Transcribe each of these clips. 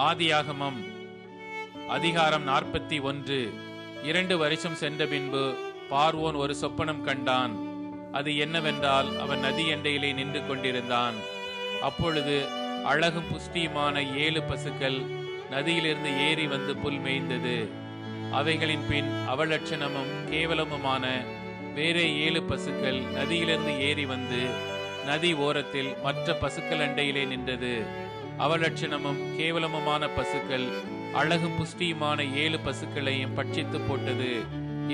ஆதியாகமம் அதிகாரம் 41. 2 வருஷம் சென்ற பின்பு பார்வோன் ஒரு சொப்பனம் கண்டான். அது என்னவென்றால், அவன் நதி எண்டையிலே நின்று கொண்டிருந்தான். அப்பொழுது அழகும் புஷ்டியுமான 7 பசுக்கள் நதியிலிருந்து ஏறி வந்து புல் மேய்ந்தது. அவைகளின் பின் அவலட்சணமும் கேவலமுமான வேறே 7 பசுக்கள் நதியிலிருந்து ஏறி வந்து நதி ஓரத்தில் மற்ற பசுக்கள் அண்டையிலே நின்றது. அவலட்சணமும் கேவலமுமான பசுக்கள் அழகும் புஷ்டியுமான 7 பசுக்களையும் பட்சித்து போட்டது.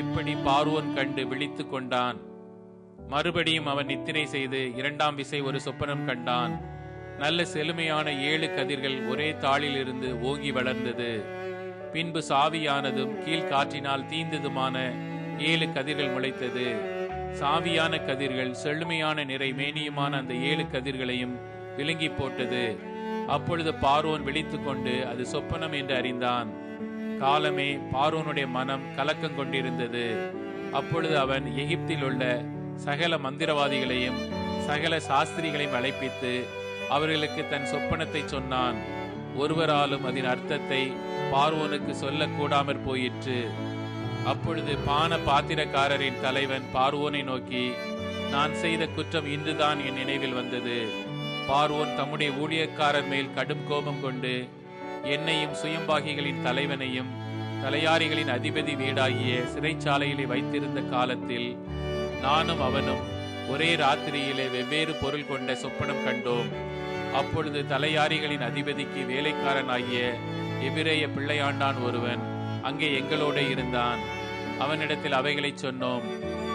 இப்படி பார்வோன் கண்டு விழித்து கொண்டான். மறுபடியும் அவன் நித்திரை செய்து 2ஆம் விசை ஒரு சொப்பனம் கண்டான். நல்ல செழுமையான 7 கதிர்கள் ஒரே தாளில் இருந்து ஓங்கி வளர்ந்தது. பின்பு சாவியானதும் கீழ்காற்றினால் தீந்ததுமான 7 கதிர்கள் முளைத்தது. சாவியான கதிர்கள் செழுமையான நிறை மேனியுமான அந்த 7 கதிர்களையும் விழுங்கி போட்டது. அப்பொழுது பார்வோன் விழித்து கொண்டு அது சொப்பனம் என்று அறிந்தான். காலமே பார்வோனுடைய மனம் கலக்கம் கொண்டிருந்தது. அப்பொழுது அவன் எகிப்தில் உள்ள சகல மந்திரவாதிகளையும் சகல சாஸ்திரிகளையும் அழைப்பித்து அவர்களுக்கு தன் சொப்பனத்தை சொன்னான். ஒருவராலும் அதன் அர்த்தத்தை பார்வோனுக்கு சொல்லக்கூடாமற் போயிற்று. அப்பொழுது பான பாத்திரக்காரரின் தலைவன் பார்வோனை நோக்கி, நான் செய்த குற்றம் இன்றுதான் என் நினைவில் வந்தது. பார்வோன் தம்முடைய ஊழியக்காரர் மேல் கடும் கோபம் கொண்டு என்னையும் சுயம்பாகிகளின் தலைவனையும் தலையாரிகளின் அதிபதி வீடாகிய சிறைச்சாலையிலே வைத்திருந்த காலத்தில் நானும் அவனும் ஒரே ராத்திரியிலே வெவ்வேறு பொருள் கொண்ட சொப்பனம் கண்டோம். அப்பொழுது தலையாரிகளின் அதிபதிக்கு வேலைக்காரனாகிய எபிரேய பிள்ளையாண்டான் ஒருவன் அங்கே எங்களோட இருந்தான். அவனிடத்தில் அவைகளை சொன்னோம்.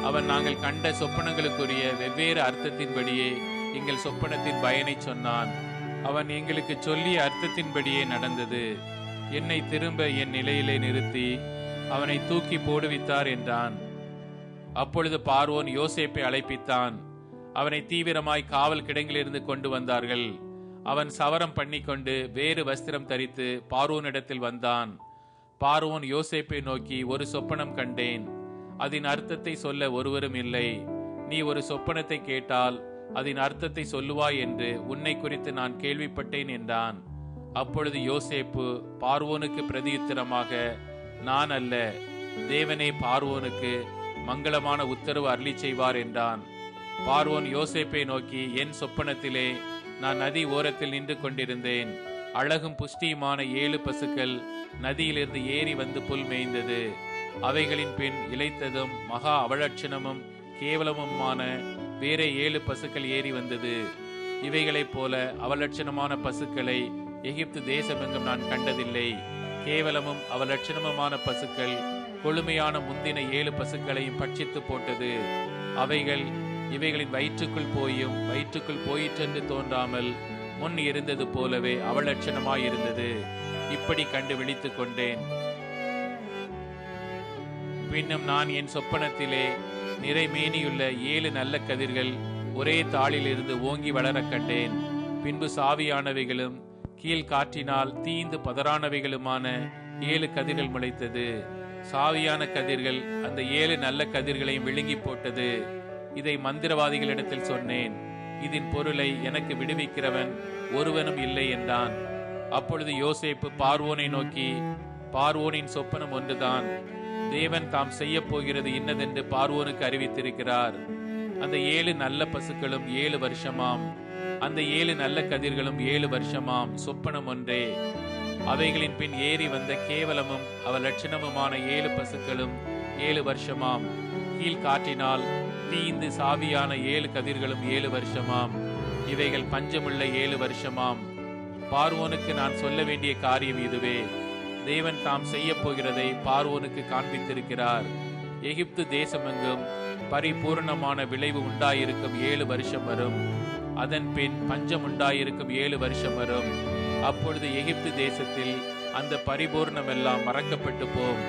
அவன் நாங்கள் கண்ட சொப்பனங்களுக்குரிய வெவ்வேறு அர்த்தத்தின்படியே எங்கள் சொப்பனத்தின் பயனை சொன்னான். அவன் எங்களுக்கு சொல்லிய அர்த்தத்தின்படியே நடந்தது. என்னை திரும்ப என் நிலையிலே நிறுத்தி அவனை தூக்கி போடுவித்தார் என்றான். அப்பொழுது பார்வோன் யோசேப்பை அழைப்பித்தான். அவனை தீவிரமாய் காவல் கிடங்கிலிருந்து கொண்டு வந்தார்கள். அவன் சவரம் பண்ணிக்கொண்டு வேறு வஸ்திரம் தரித்து பார்வோனிடத்தில் வந்தான். பார்வோன் யோசேப்பை நோக்கி, ஒரு சொப்பனம் கண்டேன், அதன் அர்த்தத்தை சொல்ல ஒருவரும் இல்லை. நீ ஒரு சொப்பனத்தை கேட்டால் அதன் அர்த்தத்தை சொல்லுவாய் என்று உன்னை குறித்து நான் கேள்விப்பட்டேன் என்றான். அப்பொழுது யோசேப்பு பார்வோனுக்கு பிரதியுத்தரமாக, நான் அல்ல, தேவனே பார்வோனுக்கு மங்களமான உத்தரவு அருளி செய்வார் என்றான். பார்வோன் யோசேப்பை நோக்கி, என் சொப்பனத்திலே நான் நதி ஓரத்தில் நின்று கொண்டிருந்தேன். அழகும் புஷ்டியுமான 7 பசுக்கள் நதியிலிருந்து ஏறி வந்து புல் மேய்ந்தது. அவைகளின் பின் இளைத்ததும் மகா அவலட்சணமும் கேவலமுமான வேற 7 பசுக்கள் ஏறி வந்தது. இவைகளைப் போல அவலட்சணமான பசுக்களை எகிப்து தேசமெங்கும் நான் கண்டதில்லை. கேவலமும் அவலட்சணமுமான பசுக்கள் கொழுமையான முந்தின 7 பசுக்களையும் பட்சித்து போட்டது. அவைகள் இவைகளின் வயிற்றுக்குள் போயும் வயிற்றுக்குள் போயிற்றென்று தோன்றாமல் முன் இருந்தது போலவே அவலட்சணமாயிருந்தது. இப்படி கண்டு விழித்து கொண்டேன். பின்னும் நான் என் சொப்பனத்திலே நிறைமேனியுள்ள 7 நல்ல கதிர்கள் ஒரே தாளில் இருந்து ஓங்கி வளர கண்டேன். பின்பு சாவியானவைகளும் கீழ்காற்றினால் தீந்து பதறானவைகளுமான 7 கதிர்கள் முளைத்தது. சாவியான கதிர்கள் அந்த 7 நல்ல கதிர்களையும் விழுங்கி போட்டது. இதை மந்திரவாதிகளிடத்தில் சொன்னேன். இதன் பொருளை எனக்கு விடுவிக்கிறவன் ஒருவனும் இல்லை என்றான். அப்பொழுது யோசேப்பு பார்வோனை நோக்கி, பார்வோனின் சொப்பனம் ஒன்றுதான். தேவன் தாம் செய்ய போகிறது இன்னதென்று பார்வோனுக்கு அறிவித்திருக்கிறார். அந்த 7 நல்ல பசுக்களும் 7 வருஷமாம். அந்த 7 நல்ல கதிர்களும் 7 வருஷமாம். சொப்பனம் ஒன்றே. அவைகளின் பின் ஏறி வந்த கேவலமும் அவலட்சணமுமான 7 பசுக்களும் 7 வருஷமாம். கீழ்காற்றினால் தீந்து சாவியான 7 கதிர்களும் 7 வருஷமாம். இவைகள் பஞ்சமுள்ள 7 வருஷமாம். பார்வோனுக்கு நான் சொல்ல வேண்டிய காரியம் இதுவே. தேவன் தாம் செய்ய போகிறதை பார்வோனுக்கு காண்பித்திருக்கிறார். எகிப்து தேசமெங்கும் பரிபூர்ணமான விளைவு உண்டாயிருக்கும் 7 வருஷம் வரும். அதன் பின் பஞ்சம் உண்டாயிருக்கும் 7 வருஷம் வரும். அப்பொழுது எகிப்து தேசத்தில் அந்த பரிபூர்ணமெல்லாம் மறக்கப்பட்டு போம்.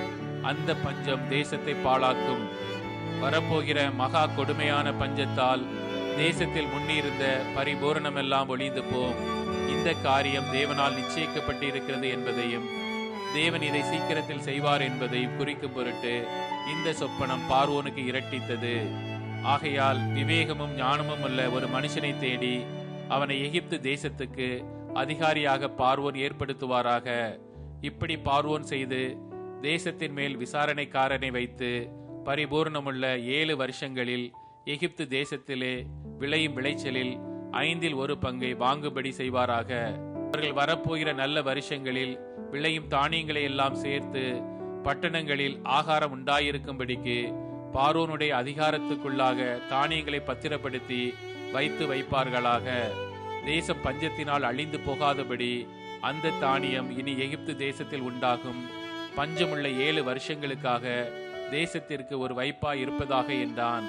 அந்த பஞ்சம் தேசத்தை பாழாக்கும். வரப்போகிற மகா கொடுமையான பஞ்சத்தால் தேசத்தில் முன்னிருந்த பரிபூரணமெல்லாம் ஒளிந்து போம். இந்த காரியம் தேவனால் நிச்சயிக்கப்பட்டிருக்கிறது என்பதையும் தேவன் இதை சீக்கிரத்தில் செய்வார் என்பதையும் குறிக்கும் பொருட்டு இந்த சொப்பனம் பார்வோனுக்கு இரட்டித்தது. ஆகையால் விவேகமும் ஞானமும் உள்ள ஒரு மனுஷனை தேடி அவனை எகிப்து தேசத்துக்கு அதிகாரியாக பார்வோன் ஏற்படுத்துவாராக. இப்படி பார்வோன் செய்து தேசத்தின் மேல் விசாரணைக்காரனை வைத்து பரிபூர்ணமுள்ள 7 வருஷங்களில் எகிப்து தேசத்திலே விளையும் விளைச்சலில் 1/5 வாங்கும்படி செய்வாராக. அவர்கள் வரப்போகிற நல்ல வருஷங்களில் விளையும் தானியங்களை எல்லாம் சேர்த்து பட்டணங்களில் ஆகாரம் உண்டாயிருக்கும்படிக்கு பார்வோனுடைய அதிகாரத்துக்குள்ளாக தானியங்களை பத்திரப்படுத்தி வைத்து வைப்பார்களாக. தேசம் பஞ்சத்தினால் அழிந்து போகாதபடி அந்த தானியம் இனி எகிப்து தேசத்தில் உண்டாகும் பஞ்சமுள்ள 7 வருஷங்களுக்காக தேசத்திற்கு ஒரு வைப்பாய் இருப்பதாக என்றான்.